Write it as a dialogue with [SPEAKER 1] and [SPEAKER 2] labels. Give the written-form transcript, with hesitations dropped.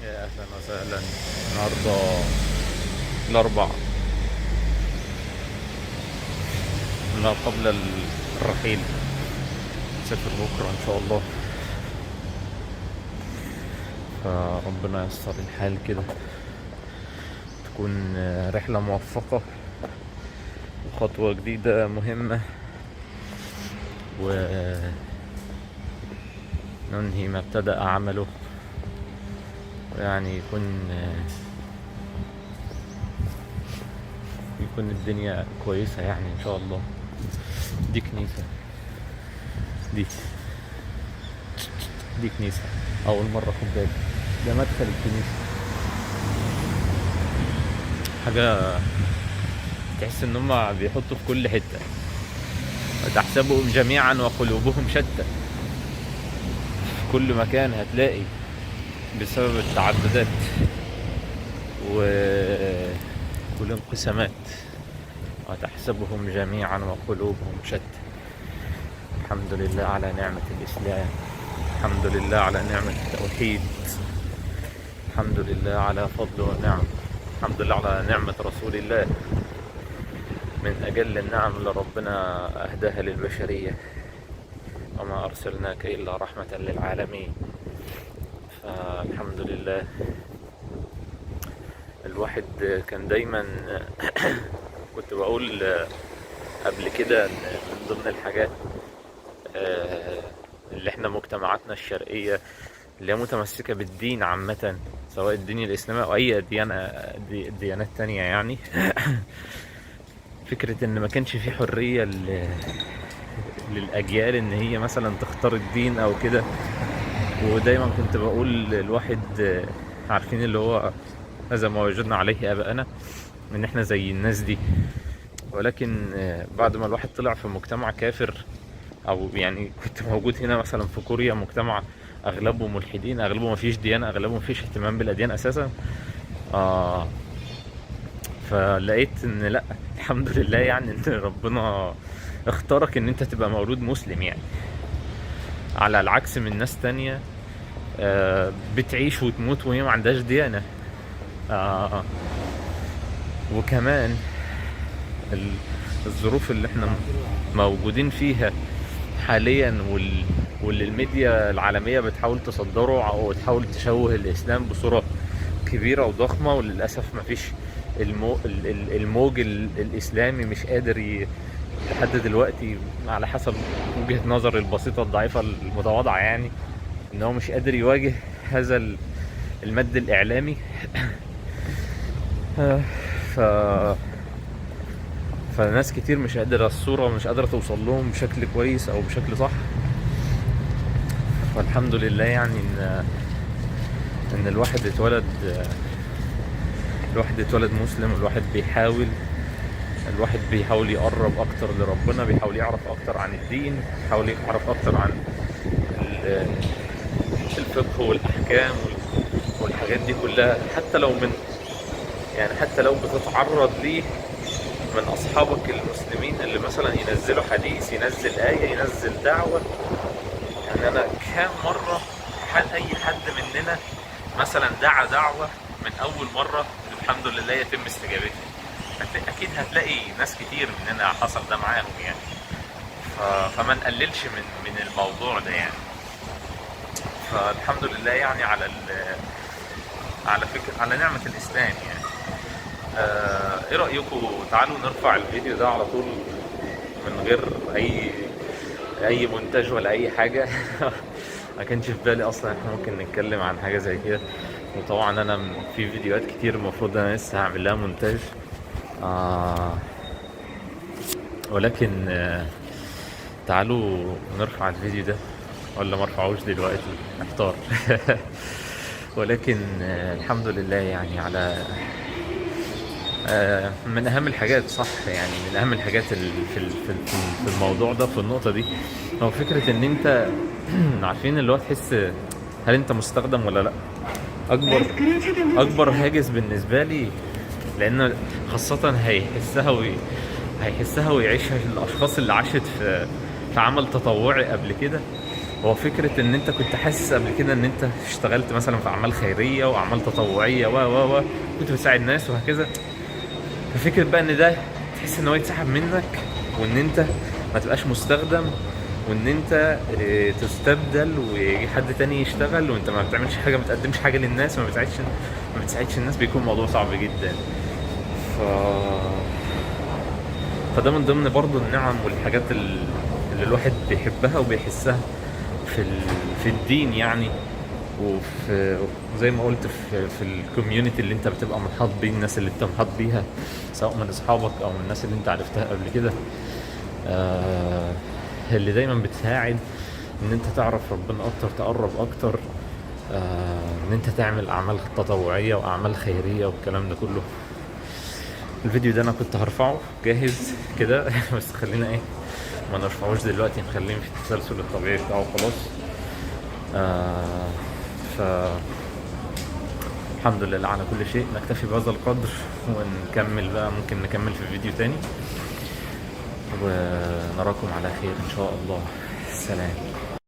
[SPEAKER 1] يا أهلا وسهلا. النهاردة الأربع، ما قبل الرحيل. نسافر بكرة إن شاء الله، فربنا ييسر الحال كده، تكون رحلة موفقة وخطوة جديدة مهمة، وننهي ما ابتدأ عمله، ويعني يكون الدنيا كويسة يعني إن شاء الله. دي كنيسة، دي دي كنيسة أول مرة خد بالي. ده مدخل الكنيسة، حاجة تحس إن هما بيحطوا في كل حتة، وتحسبهم جميعا وقلوبهم شتى. في كل مكان هتلاقي بسبب التعددات والانقسامات، وتحسبهم جميعا وقلوبهم شتى. الحمد لله على نعمة الإسلام، الحمد لله على نعمة التوحيد، الحمد لله على فضل ونعم، الحمد لله على نعمة رسول الله، من أجل النعم اللي ربنا أهداها للبشرية، وما أرسلناك إلا رحمة للعالمين. فالحمد لله. الواحد كان دايما كنت بقول قبل كده إن من ضمن الحاجات اللي احنا مجتمعاتنا الشرقية اللي هي متمسكة بالدين عامة، سواء الدين الإسلامي أو أي ديانات تانية يعني فكرة إن ما كانش في حرية للأجيال إن هي مثلا تختار الدين أو كده. ودايما كنت بقول الواحد عارفين اللي هو هذا ما وجدنا عليه آباءنا، إن إحنا زي الناس دي. ولكن بعد ما الواحد طلع في مجتمع كافر، او يعني كنت موجود هنا مثلا في كوريا، مجتمع اغلبه ملحدين، اغلبه ما فيش ديانه، اغلبه ما فيش اهتمام بالاديان اساسا. آه فلقيت ان لا، الحمد لله يعني ان ربنا اختارك ان انت تبقى مولود مسلم، يعني على العكس من ناس تانية بتعيش وتموت وهي ما عندهاش ديانه. آه وكمان الظروف اللي احنا موجودين فيها حاليا، واللي الميديا العالمية بتحاول تصدره او تحاول تشوه الاسلام بصورة كبيرة وضخمة، وللأسف مفيش الموج الاسلامي مش قادر لحد دلوقتي، على حسب وجهة نظري البسيطة الضعيفة المتواضعة، يعني ان هو مش قادر يواجه هذا المد الاعلامي. ف فناس كتير مش قادرة، الصورة مش قادرة توصل لهم بشكل كويس او بشكل صح. فالحمد لله يعني ان الواحد اتولد مسلم. الواحد بيحاول يقرب اكتر لربنا، بيحاول يعرف اكتر عن الدين، بيحاول يعرف اكتر عن الفقه والاحكام والحاجات دي كلها، حتى لو بتتعرض ليه من اصحابك المسلمين اللي مثلا ينزلوا حديث، ينزل آية، ينزل دعوة. يعني انا كام مرة اي حد مننا مثلا دعا دعوة من اول مرة الحمد لله يتم استجابتها. اكيد هتلاقي ناس كتير مننا حصل ده معاهم يعني. فما نقللش من الموضوع ده يعني. فالحمد لله يعني على نعمة الاسلام يعني. ايه رأيكم تعالوا نرفع الفيديو ده على طول من غير اي مونتاج ولا اي حاجة. ما كانش في بالي اصلا احنا ممكن نتكلم عن حاجة زي كده. وطبعا انا في فيديوهات كتير المفروض انا لسه هعمل لها مونتاج، ولكن تعالوا نرفع الفيديو ده، ولا ما ارفعوش دلوقتي، محتار. ولكن الحمد لله يعني على من اهم الحاجات، صح يعني من اهم الحاجات في الموضوع ده، في النقطة دي، هو فكرة ان انت عارفين اللي هو تحس هل انت مستخدم ولا لا. اكبر هاجس بالنسبة لي، لان خاصة هيحسها ويعيشها الاشخاص اللي عاشت في عمل تطوعي قبل كده، هو فكرة ان انت كنت حاسس قبل كده ان انت اشتغلت مثلا في اعمال خيرية واعمال تطوعية و كنت بتساعد ناس وهكذا. ففكرة بقى ان ده تحس ان هو يتسحب منك، وان انت ما تبقاش مستخدم، وان انت تستبدل ويجي حد تاني يشتغل وانت ما بتعملش حاجة، ما بتقدمش حاجة للناس، ما بتساعدش الناس، بيكون الموضوع صعب جدا. ف... فده من ضمن برضو النعم والحاجات اللي الواحد بيحبها وبيحسها في الدين يعني. وفي زي ما قلت في الكوميونتي اللي انت بتبقى محاط بيه، الناس اللي انت محاط بيها سواء من اصحابك او من الناس اللي انت عرفتها قبل كده، اللي دايما بتساعد ان انت تعرف ربنا اكتر، تقرب اكتر، ان انت تعمل اعمال تطوعية واعمال خيرية والكلام ده كله. الفيديو ده انا كنت هرفعه جاهز كده بس خلينا ايه ما نرفعوش دلوقتي، نخليه في التسلسل الطبيعي بتاعه خلاص. ف الحمد لله على كل شيء. نكتفي بهذا القدر ونكمل بقى، ممكن نكمل في فيديو تاني، ونراكم على خير ان شاء الله. سلام.